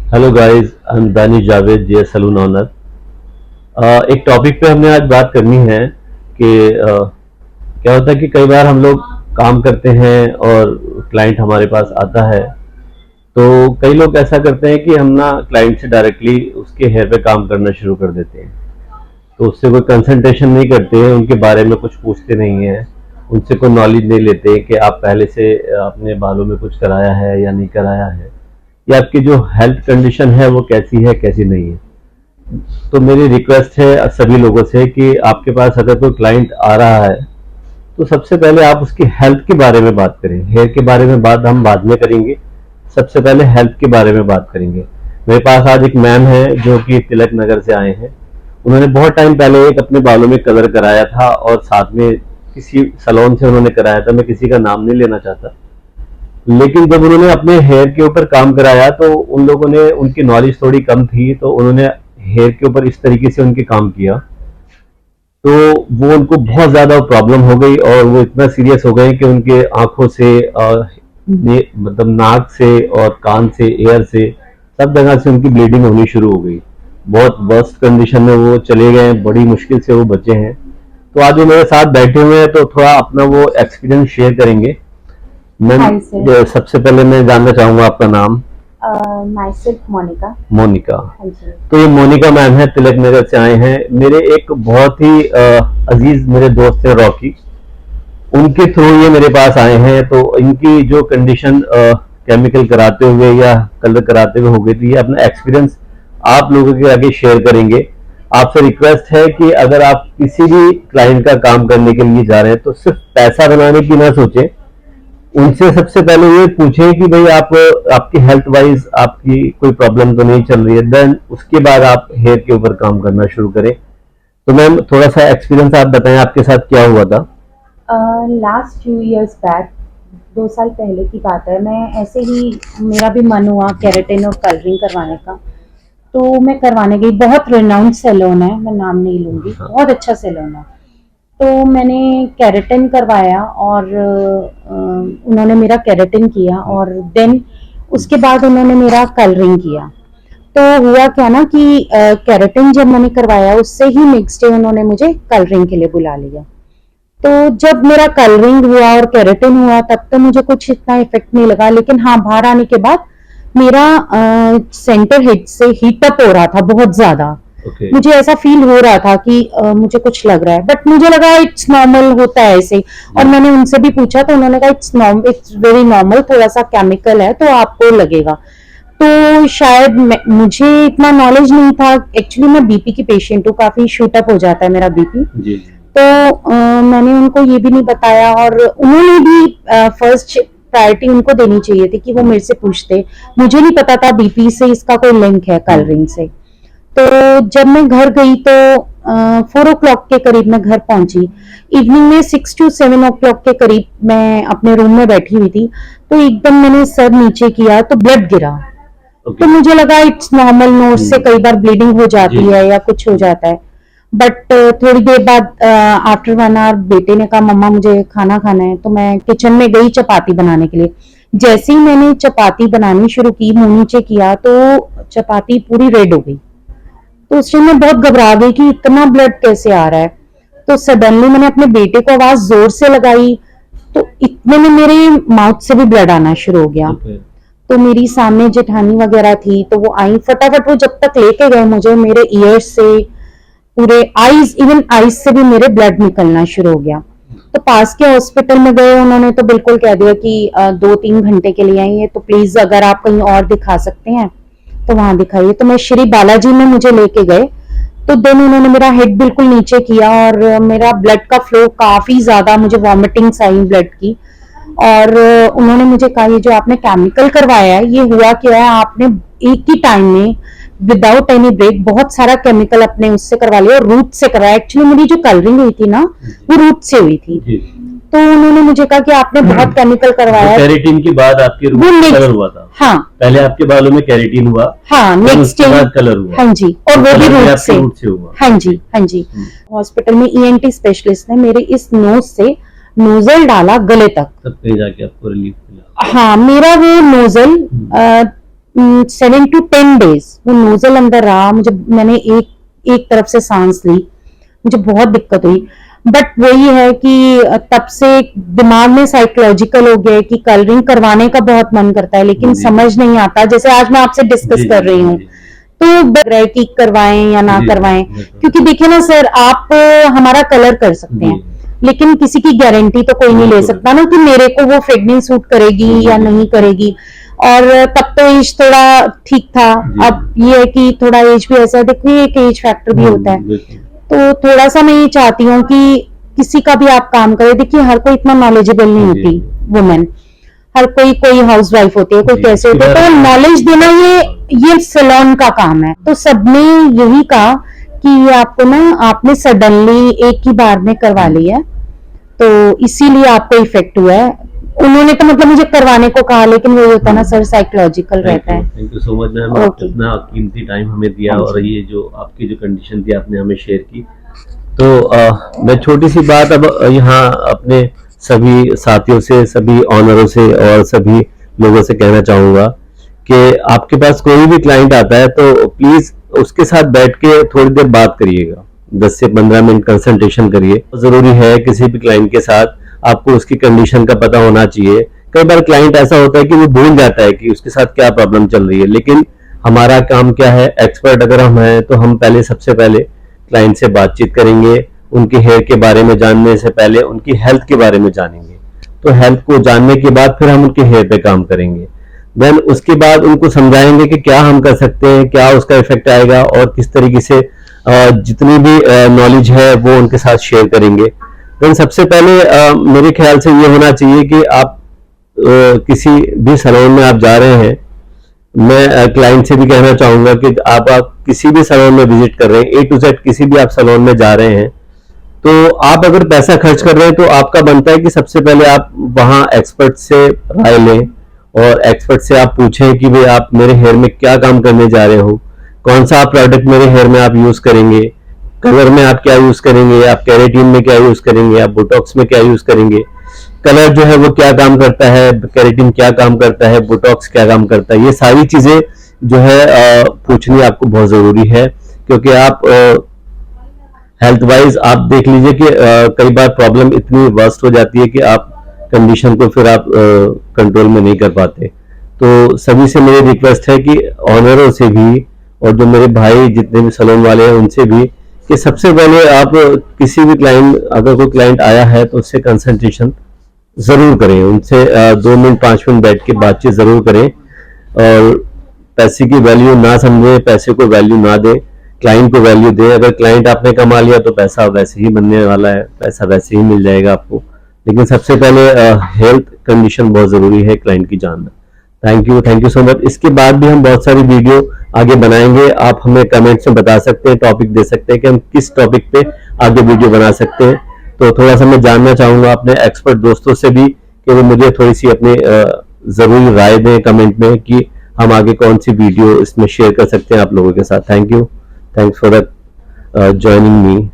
Hello guys, I am Danish Javed, J salon owner. एक topic पे हमने आज बात करनी है कि क्या होता है कि कई बार हम लोग काम करते हैं और क्लाइंट हमारे पास आता है। तो कई लोग ऐसा करते हैं कि हम ना क्लाइंट से डायरेक्टली उसके हेयर पे काम करना शुरू कर देते हैं। तो उससे कोई कंसल्टेशन नहीं करते हैं, उनके बारे में कुछ पूछते नहीं हैं, उनसे कोई नॉलेज नहीं लेते कि आप पहले से अपने बालों में कुछ कराया है या नहीं कराया है, या आपकी जो हेल्थ कंडीशन है वो कैसी है कैसी नहीं है। तो मेरी रिक्वेस्ट है सभी लोगों से कि आपके पास अगर कोई क्लाइंट आ रहा है तो सबसे पहले आप उसकी हेल्थ के बारे में बात करें। हेयर के बारे में बात हम बाद में करेंगे, सबसे पहले हेल्थ के बारे में बात करेंगे। मेरे पास आज एक मैम है जो कि तिलक नगर से आए हैं। उन्होंने बहुत टाइम पहले एक अपने बालों में कलर कराया था और साथ में किसी सैलून से उन्होंने कराया था, मैं किसी का नाम नहीं लेना चाहता। लेकिन जब उन्होंने अपने हेयर के ऊपर काम कराया तो उन लोगों ने, उनकी नॉलेज थोड़ी कम थी, तो उन्होंने हेयर के ऊपर इस तरीके से उनके काम किया तो वो उनको बहुत ज्यादा प्रॉब्लम हो गई और वो इतना सीरियस हो गए कि उनके आंखों से मतलब नाक से और कान से, एयर से, सब जगह से उनकी ब्लीडिंग होनी शुरू हो गई। बहुत वर्स्ट कंडीशन में वो चले गए, बड़ी मुश्किल से वो बचे हैं। तो आज वो मेरे साथ बैठे हुए हैं तो थोड़ा अपना वो एक्सपीरियंस शेयर करेंगे। Ma'am, hi sir. सबसे पहले मैं जानना चाहूंगा आपका नाम। Myself Monika. मोनिका। हाँ जी। तो ये मोनिका मैम है, तिलक नगर से आए हैं। मेरे एक बहुत ही अजीज मेरे दोस्त हैं रॉकी, उनके थ्रू ये मेरे पास आए हैं। तो इनकी जो कंडीशन केमिकल कराते हुए या कलर कराते हुए हो गई थी, ये अपना एक्सपीरियंस आप लोगों के आगे शेयर करेंगे। आपसे रिक्वेस्ट है कि अगर आप किसी भी क्लाइंट का काम करने के लिए जा रहे हैं तो सिर्फ पैसा बनाने की ना सोचें। उनसे सबसे पहले ये पूछें कि भाई आप, आपकी हेल्थ वाइज आपकी कोई प्रॉब्लम तो नहीं चल रही है, देन उसके बाद आप हेयर के ऊपर काम करना शुरू करें। तो मैम, थोड़ा सा एक्सपीरियंस आप बताएं, आपके साथ क्या हुआ था। लास्ट 2 इयर्स बैक, 2 साल पहले की बात है। मैं ऐसे ही, मेरा भी मन हुआ केराटिन और कलरिंग करवाने का, तो मैं करवाने गई। बहुत रिनाउंड सैलून है, मैं नाम नहीं लूँगी, बहुत अच्छा सैलून है। तो मैंने केराटिन करवाया और उन्होंने मेरा केराटिन किया और देन उसके बाद उन्होंने मेरा कलरिंग किया। तो हुआ क्या ना कि केराटिन जब मैंने करवाया उससे ही नेक्स्ट डे उन्होंने मुझे कलरिंग के लिए बुला लिया। तो जब मेरा कलरिंग हुआ और केराटिन हुआ तब तो मुझे कुछ इतना इफेक्ट नहीं लगा, लेकिन हाँ, बाहर आने के बाद मेरा सेंटर हेड से हीट अप हो रहा था बहुत ज्यादा। ओके। मुझे ऐसा फील हो रहा था कि मुझे कुछ लग रहा है, बट मुझे लगा इट्स नॉर्मल, होता है ऐसे। और मैंने उनसे भी पूछा तो उन्होंने कहा इट्स वेरी नॉर्मल, थोड़ा सा केमिकल है तो आपको लगेगा। तो शायद मुझे इतना नॉलेज नहीं था। एक्चुअली मैं बीपी की पेशेंट हूँ, काफी शूट अप हो जाता है मेरा बीपी। जी। तो मैंने उनको ये भी नहीं बताया और उन्होंने भी फर्स्ट प्रायोरिटी उनको देनी चाहिए थी कि वो मेरे से पूछते। मुझे नहीं पता था बीपी से इसका कोई लिंक है कलरिंग से। तो जब मैं घर गई तो 4 o'clock के करीब मैं घर पहुंची। इवनिंग में 6 to 7 o'clock के करीब मैं अपने रूम में बैठी हुई थी, तो एकदम मैंने सर नीचे किया तो ब्लड गिरा। ओके। तो मुझे लगा इट्स नॉर्मल, नोज से कई बार ब्लीडिंग हो जाती जी। है या कुछ हो जाता है। बट थोड़ी देर बाद आफ्टर 1 hour बेटे ने कहा मम्मा मुझे खाना खाना है, तो मैं किचन में गई चपाती बनाने के लिए। जैसे ही मैंने चपाती बनानी शुरू की, मुंह नीचे किया तो चपाती पूरी रेड हो गई। तो उस टाइम मैं बहुत घबरा गई कि इतना ब्लड कैसे आ रहा है। तो सडनली मैंने अपने बेटे को आवाज जोर से लगाई, तो इतने में मेरे माउथ से भी ब्लड आना शुरू हो गया। ओके। तो मेरी सामने जेठानी वगैरह थी तो वो आई फटाफट। वो जब तक लेके गए मुझे, मेरे ईयर्स से, पूरे आईज, इवन आईज से भी मेरे ब्लड निकलना शुरू हो गया। तो पास के हॉस्पिटल में गए, उन्होंने तो बिल्कुल कह दिया कि 2-3 घंटे के लिए आई है, तो प्लीज अगर आप कहीं और दिखा सकते हैं तो वहां दिखाइए। तो मैं श्री बालाजी में मुझे लेके गए। तो देन उन्होंने मेरा हेड बिल्कुल नीचे किया और मेरा ब्लड का फ्लो काफी ज्यादा, मुझे वॉमिटिंग्स आई ब्लड की। और उन्होंने मुझे कहा ये जो आपने केमिकल करवाया है, ये हुआ क्या है, आपने एक ही टाइम में विदाउट एनी ब्रेक बहुत सारा केमिकल अपने उससे करवा लिया और रूट से करवाया। एक्चुअली मेरी जो कलरिंग हुई थी ना, वो रूट से हुई थी। जी। तो उन्होंने मुझे कहा कि आपने बहुत केमिकल करवाया है। कैरेटीन के बाद आपके रूट वो कलर हुआ था। हाँ पहले आपके बालों में कैरेटीन हुआ, हाँ, फिर नेक्स्ट उसके डे बाद कलर हुआ। हाँ जी, और वो भी कलर रूट आपके से। रूट से हुआ। हाँ जी, हाँ जी। हॉस्पिटल में ईएनटी स्पेशलिस्ट ने मेरे इस नोज से नोजल डाला गले तक। तब कहीं जाके आपको रिलीफ मिला। हाँ, मेरा वो नोजल 7 to 10 डेज वो नोजल अंदर रहा, मुझे मैंने एक तरफ से सांस ली, मुझे बहुत दिक्कत हुई। बट वही है कि तब से दिमाग में साइकोलॉजिकल हो गया है कि कलरिंग करवाने का बहुत मन करता है, लेकिन समझ नहीं आता। जैसे आज मैं आपसे डिस्कस कर रही हूँ तो लग रहा है कि करवाएं या ना करवाएं, क्योंकि देखिए ना सर, आप हमारा कलर कर सकते हैं, लेकिन किसी की गारंटी तो कोई नहीं ले सकता ना कि मेरे को वो फ्रेगनेंस सूट करेगी या नहीं करेगी। और तब तो एज थोड़ा ठीक था, अब ये है कि थोड़ा एज भी ऐसा है, देखिए एक एज फैक्टर भी होता है। तो थोड़ा सा मैं ये चाहती हूँ कि किसी का भी आप काम करें, देखिए हर कोई इतना नॉलेजेबल नहीं होती वुमेन, हर कोई हाउसवाइफ होती है, कोई कैसे होता है, तो नॉलेज देना ये सैलून का काम है। तो सबने यही कहा कि ये आपको ना, आपने सडनली एक ही बार में करवा लिया है, तो इसीलिए आपको इफेक्ट हुआ है। उन्होंने तो मतलब मुझे करवाने को कहा, लेकिन वो होता है ना सर, साइकोलॉजिकल रहता है। Thank you so much ma'am, इतना कीमती टाइम हमें दिया और ये जो आपकी जो कंडीशन थी आपने हमें शेयर की। तो मैं छोटी सी बात अब यहाँ अपने सभी साथियों से, सभी ऑनरों से और सभी लोगों से कहना चाहूंगा कि आपके पास कोई भी क्लाइंट आता है तो प्लीज उसके साथ बैठ के थोड़ी देर बात करिएगा, 10 से 15 मिनट कंसल्टेशन करिए। जरूरी है किसी भी क्लाइंट के साथ आपको उसकी कंडीशन का पता होना चाहिए। कई बार क्लाइंट ऐसा होता है कि वो भूल जाता है कि उसके साथ क्या प्रॉब्लम चल रही है, लेकिन हमारा काम क्या है, एक्सपर्ट अगर हम हैं तो हम पहले सबसे पहले क्लाइंट से बातचीत करेंगे, उनके हेयर के बारे में जानने से पहले उनकी हेल्थ के बारे में जानेंगे। तो हेल्थ को जानने के बाद फिर हम उनके हेयर पे काम करेंगे, देन उसके बाद उनको समझाएंगे कि क्या हम कर सकते हैं, क्या उसका इफेक्ट आएगा और किस तरीके से जितनी भी नॉलेज है वो उनके साथ शेयर करेंगे। देन सबसे पहले मेरे ख्याल से ये होना चाहिए कि आप किसी भी सैलून में आप जा रहे हैं, मैं क्लाइंट से भी कहना चाहूंगा कि आप किसी भी सैलून में विजिट कर रहे हैं, A to Z किसी भी आप सैलून में जा रहे हैं, तो आप अगर पैसा खर्च कर रहे हैं तो आपका बनता है कि सबसे पहले आप वहां एक्सपर्ट से राय लें और एक्सपर्ट से आप पूछें कि भाई आप मेरे हेयर में क्या काम करने जा रहे हो, कौन सा प्रोडक्ट मेरे हेयर में आप यूज करेंगे, कलर में आप क्या यूज करेंगे, आप केराटिन में क्या यूज करेंगे, आप बोटॉक्स में क्या यूज करेंगे, कलर जो है वो क्या काम करता है, केराटिन क्या काम करता है, बोटॉक्स क्या काम करता है, ये सारी चीजें जो है पूछनी आपको बहुत जरूरी है। क्योंकि आप हेल्थ वाइज आप देख लीजिए कि कई बार प्रॉब्लम इतनी वर्स्ट हो जाती है कि आप कंडीशन को फिर आप कंट्रोल में नहीं कर पाते। तो सभी से मेरी रिक्वेस्ट है कि ऑनरों से भी और जो मेरे भाई जितने भी सैलून वाले हैं उनसे भी, कि सबसे पहले आप किसी भी क्लाइंट, अगर कोई क्लाइंट आया है तो उससे कंसल्टेशन जरूर करें, उनसे 2 मिनट 5 मिनट बैठ के बातचीत जरूर करें और पैसे की वैल्यू ना समझे, पैसे को वैल्यू ना दे, क्लाइंट को वैल्यू दे। अगर क्लाइंट आपने कमा लिया तो पैसा वैसे ही बनने वाला है, पैसा वैसे ही मिल जाएगा आपको, लेकिन सबसे पहले हेल्थ कंडीशन बहुत जरूरी है क्लाइंट की जानना। Thank you so much. इसके बाद भी हम बहुत सारी वीडियो आगे बनाएंगे, आप हमें कमेंट्स में बता सकते हैं, टॉपिक दे सकते हैं कि हम किस टॉपिक पे आगे वीडियो बना सकते हैं। तो थोड़ा सा मैं जानना चाहूंगा अपने एक्सपर्ट दोस्तों से भी कि वो मुझे थोड़ी सी अपनी जरूरी राय दें कमेंट में कि हम आगे कौन सी वीडियो इसमें शेयर कर सकते हैं आप लोगों के साथ। Thanks for the joining me.